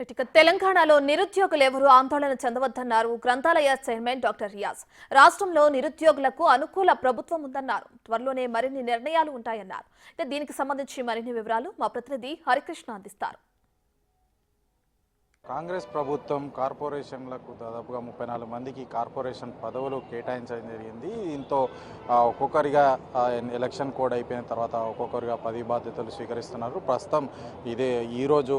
ఇక తెలంగాణలో నిరుద్యోగులు ఎవరూ ఆందోళన చెందవద్దన్నారు గ్రంథాలయ చైర్మన్ డాక్టర్ రియాజ్. రాష్ట్రంలో నిరుద్యోగులకు అనుకూల ప్రభుత్వం ఉందన్నారు. త్వరలోనే మరిన్ని నిర్ణయాలు ఉంటాయన్నారు. దీనికి సంబంధించి మరిన్ని వివరాలు మా ప్రతినిధి హరికృష్ణ అందిస్తారు. కాంగ్రెస్ ప్రభుత్వం కార్పొరేషన్లకు దాదాపుగా 34 మందికి కార్పొరేషన్ పదవులు కేటాయించడం జరిగింది. దీంతో ఒక్కొక్కరిగా ఎలక్షన్ కోడ్ అయిపోయిన తర్వాత ఒక్కొక్కరిగా పదవి బాధ్యతలు స్వీకరిస్తున్నారు. ప్రస్తుతం ఈరోజు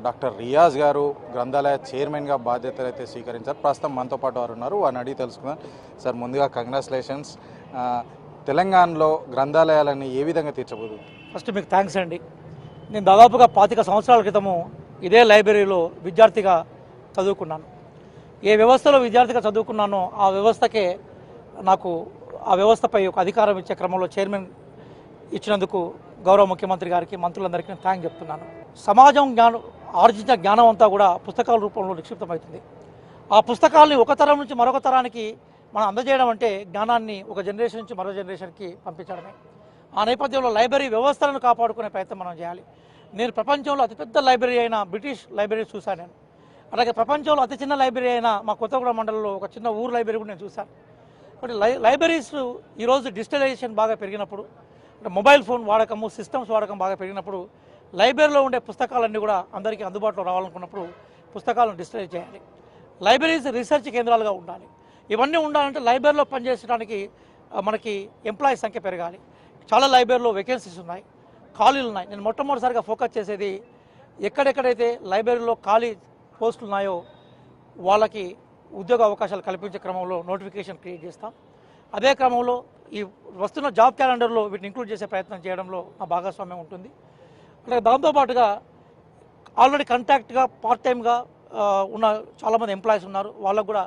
డాక్టర్ రియాజ్ గారు గ్రంథాలయ చైర్మన్గా బాధ్యతలు అయితే స్వీకరించారు. ప్రస్తుతం మనతో పాటు వారు ఉన్నారు. వారిని అడిగి తెలుసుకుందాం. సార్, ముందుగా కంగ్రాచులేషన్స్. తెలంగాణలో గ్రంథాలయాలని ఏ విధంగా తీర్చబోదు? ఫస్ట్ మీకు థ్యాంక్స్ అండి. నేను దాదాపుగా 25 సంవత్సరాల క్రితము ఇదే లైబ్రరీలో విద్యార్థిగా చదువుకున్నాను. ఏ వ్యవస్థలో విద్యార్థిగా చదువుకున్నానో ఆ వ్యవస్థకే నాకు ఆ వ్యవస్థపై ఒక అధికారం ఇచ్చే క్రమంలో చైర్మన్ ఇచ్చినందుకు గౌరవ ముఖ్యమంత్రి గారికి, మంత్రులందరికీ నేను థ్యాంక్ చెప్తున్నాను. సమాజం ఆర్జించిన జ్ఞానం అంతా కూడా పుస్తకాల రూపంలో నిక్షిప్తమవుతుంది. ఆ పుస్తకాలని ఒక తరం నుంచి మరొక తరానికి మనం అందజేయడం అంటే జ్ఞానాన్ని ఒక జనరేషన్ నుంచి మరో జనరేషన్కి పంపించడమే. ఆ నేపథ్యంలో లైబ్రరీ వ్యవస్థలను కాపాడుకునే ప్రయత్నం మనం చేయాలి. నేను ప్రపంచంలో అతిపెద్ద లైబ్రరీ అయిన బ్రిటిష్ లైబ్రరీ చూశాను నేను. అలాగే ప్రపంచంలో అతి చిన్న లైబ్రరీ అయిన మా కొత్తగూడ మండలంలో ఒక చిన్న ఊరు లైబ్రరీ కూడా నేను చూశాను. కాబట్టి లైబ్రరీస్ ఈరోజు డిజిటలైజేషన్ బాగా పెరిగినప్పుడు, అంటే మొబైల్ ఫోన్ వాడకము, సిస్టమ్స్ వాడకం బాగా పెరిగినప్పుడు లైబ్రరీలో ఉండే పుస్తకాలన్నీ కూడా అందరికీ అందుబాటులో రావాలనుకున్నప్పుడు పుస్తకాలను డిజిటలైజ్ చేయాలి. లైబ్రరీస్ రీసెర్చ్ కేంద్రాలుగా ఉండాలి. ఇవన్నీ ఉండాలంటే లైబ్రరీలో పనిచేయడానికి మనకి ఎంప్లాయీస్ సంఖ్య పెరగాలి. చాలా లైబ్రరీలో వేకెన్సీస్ ఉన్నాయి, ఖాళీలు ఉన్నాయి. నేను మొట్టమొదటిసారిగా ఫోకస్ చేసేది ఎక్కడెక్కడైతే లైబ్రరీలో ఖాళీ పోస్టులు ఉన్నాయో వాళ్ళకి ఉద్యోగ అవకాశాలు కల్పించే క్రమంలో నోటిఫికేషన్ క్రియేట్ చేస్తాం. అదే క్రమంలో ఈ వస్తున్న జాబ్ క్యాలెండర్లో వీటిని ఇంక్లూడ్ చేసే ప్రయత్నం చేయడంలో నా భాగస్వామ్యం ఉంటుంది. అలాగే దాంతోపాటుగా ఆల్రెడీ కాంట్రాక్ట్గా పార్ట్ టైమ్గా ఉన్న చాలామంది ఎంప్లాయీస్ ఉన్నారు. వాళ్ళకు కూడా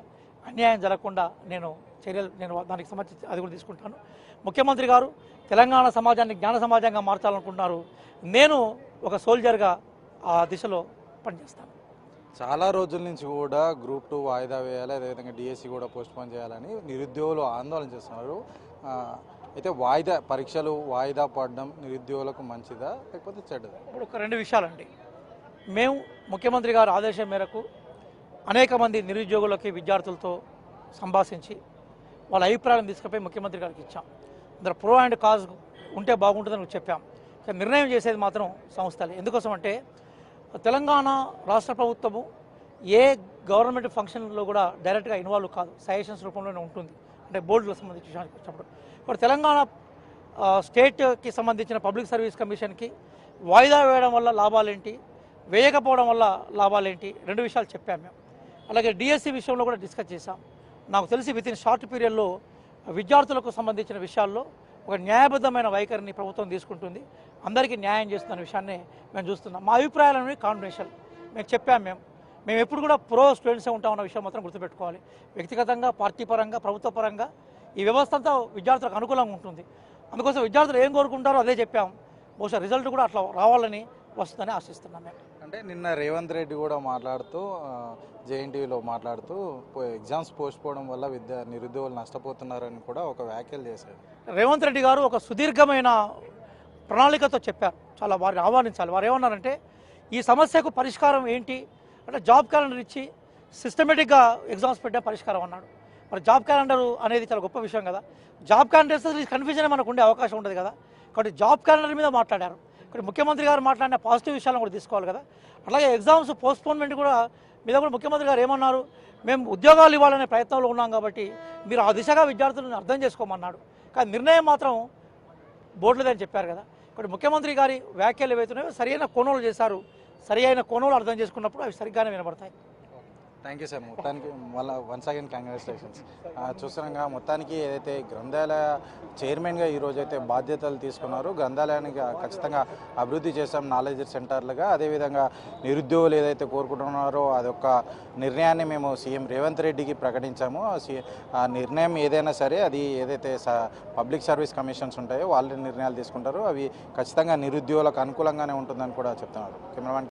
అన్యాయం జరగకుండా నేను దానికి సంబంధించి అది కూడా తీసుకుంటాను. ముఖ్యమంత్రి గారు తెలంగాణ సమాజాన్ని జ్ఞాన సమాజంగా మార్చాలనుకుంటున్నారు. నేను ఒక సోల్జర్గా ఆ దిశలో పనిచేస్తాను. చాలా రోజుల నుంచి కూడా గ్రూప్ 2 వాయిదా వేయాలి, అదేవిధంగా డిఎస్సి కూడా పోస్ట్పోన్ చేయాలని నిరుద్యోగులు ఆందోళన చేస్తున్నారు. అయితే పరీక్షలు వాయిదా పడడం నిరుద్యోగులకు మంచిదా లేకపోతే చెడ్డదా? ఇప్పుడు ఒక 2 విషయాలండి. మేము ముఖ్యమంత్రి గారు ఆదేశం మేరకు అనేక మంది నిరుద్యోగులకి విద్యార్థులతో సంభాషించి వాళ్ళ అభిప్రాయం తీసుకుపోయి ముఖ్యమంత్రి గారికి ఇచ్చాం. అందరూ ప్రో అండ్ కాజ్ ఉంటే బాగుంటుందని చెప్పాం. నిర్ణయం చేసేది మాత్రం సంస్థలే. ఎందుకోసం అంటే తెలంగాణ రాష్ట్ర ప్రభుత్వము ఏ గవర్నమెంట్ ఫంక్షన్లో కూడా డైరెక్ట్గా ఇన్వాల్వ్ కాదు, సజెషన్స్ రూపంలోనే ఉంటుంది. అంటే బోర్డులకు సంబంధించి విషయానికి వచ్చినప్పుడు ఇప్పుడు తెలంగాణ స్టేట్కి సంబంధించిన పబ్లిక్ సర్వీస్ కమిషన్కి వాయిదా వేయడం వల్ల లాభాలేంటి, వేయకపోవడం వల్ల లాభాలేంటి, 2 విషయాలు చెప్పాము మేము. అలాగే డిఎస్సి విషయంలో కూడా డిస్కస్ చేశాం. నాకు తెలిసి విత్ ఇన్ షార్ట్ పీరియడ్లో విద్యార్థులకు సంబంధించిన విషయాల్లో ఒక న్యాయబద్ధమైన వైఖరిని ప్రభుత్వం తీసుకుంటుంది, అందరికీ న్యాయం చేస్తున్న విషయాన్ని మేము చూస్తున్నాం. మా అభిప్రాయాలను కాంబినేషన్ మేము చెప్పాము. మేము ఎప్పుడు కూడా ప్రో స్టూడెంట్సే ఉంటామన్న విషయం మాత్రం గుర్తుపెట్టుకోవాలి. వ్యక్తిగతంగా, పార్టీ పరంగా, ప్రభుత్వ పరంగా ఈ వ్యవస్థ అంతా విద్యార్థులకు అనుకూలంగా ఉంటుంది. అందుకోసం విద్యార్థులు ఏం కోరుకుంటారో అదే చెప్పాము. బహుశా రిజల్ట్ కూడా అట్లా రావాలని వస్తుందని ఆశిస్తున్నాం మేము. అంటే నిన్న రేవంత్ రెడ్డి కూడా మాట్లాడుతూ జేఎన్టీయూలో మాట్లాడుతూ ఎగ్జామ్స్ పోస్ట్పోవడం వల్ల నిరుద్యోగులు నష్టపోతున్నారని కూడా ఒక వ్యాఖ్యలు చేశారు. రేవంత్ రెడ్డి గారు ఒక సుదీర్ఘమైన ప్రణాళికతో చెప్పారు. చాలా వారిని ఆహ్వానించాలి. వారు ఏమన్నారంటే ఈ సమస్యకు పరిష్కారం ఏంటి అంటే జాబ్ క్యాలెండర్ ఇచ్చి సిస్టమేటిక్గా ఎగ్జామ్స్ పెట్టే పరిష్కారం అన్నాడు. మరి జాబ్ క్యాలెండర్ అనేది చాలా గొప్ప విషయం కదా. జాబ్ క్యాలెండర్స్ కన్ఫ్యూజన్ మనకు ఉండే అవకాశం ఉండదు కదా. కాబట్టి జాబ్ క్యాలెండర్ మీద మాట్లాడారు. ఇక్కడ ముఖ్యమంత్రి గారు మాట్లాడిన పాజిటివ్ విషయాలను కూడా తీసుకోవాలి కదా. అలాగే ఎగ్జామ్స్ పోస్ట్పోన్మెంట్ కూడా మీద కూడా ముఖ్యమంత్రి గారు ఏమన్నారు, మేము ఉద్యోగాలు ఇవ్వాలనే ప్రయత్నంలో ఉన్నాం కాబట్టి మీరు ఆ దిశగా విద్యార్థులను అర్థం చేసుకోమన్నాడు. కానీ నిర్ణయం మాత్రం బోర్డులేదని చెప్పారు కదా. ఇక్కడ ముఖ్యమంత్రి గారి వ్యాఖ్యలు ఏవైతున్నాయో సరైన కోణాలు చేశారు. సరి అయిన కోణాలు అర్థం చేసుకున్నప్పుడు అవి సరిగ్గానే వినబడతాయి. Thank you sir. మొత్తానికి మళ్ళీ వన్స్ అగైన్ కంగ్రాచులేషన్స్. చూస్తున్నాగా మొత్తానికి ఏదైతే గ్రంథాలయ చైర్మన్గా ఈరోజైతే బాధ్యతలు తీసుకున్నారు. గ్రంథాలయానికి ఖచ్చితంగా అభివృద్ధి చేస్తాం నాలెడ్జ్ సెంటర్లుగా. అదేవిధంగా నిరుద్యోగులు ఏదైతే కోరుకుంటున్నారో అదొక నిర్ణయాన్ని మేము సీఎం రేవంత్ రెడ్డికి ప్రకటించాము. ఆ నిర్ణయం ఏదైనా సరే అది ఏదైతే పబ్లిక్ సర్వీస్ కమిషన్స్ ఉంటాయో వాళ్ళ నిర్ణయాలు తీసుకుంటారు. అవి ఖచ్చితంగా నిరుద్యోగులకు అనుకూలంగానే ఉంటుందని కూడా చెప్తున్నారు. కెమెరామెన్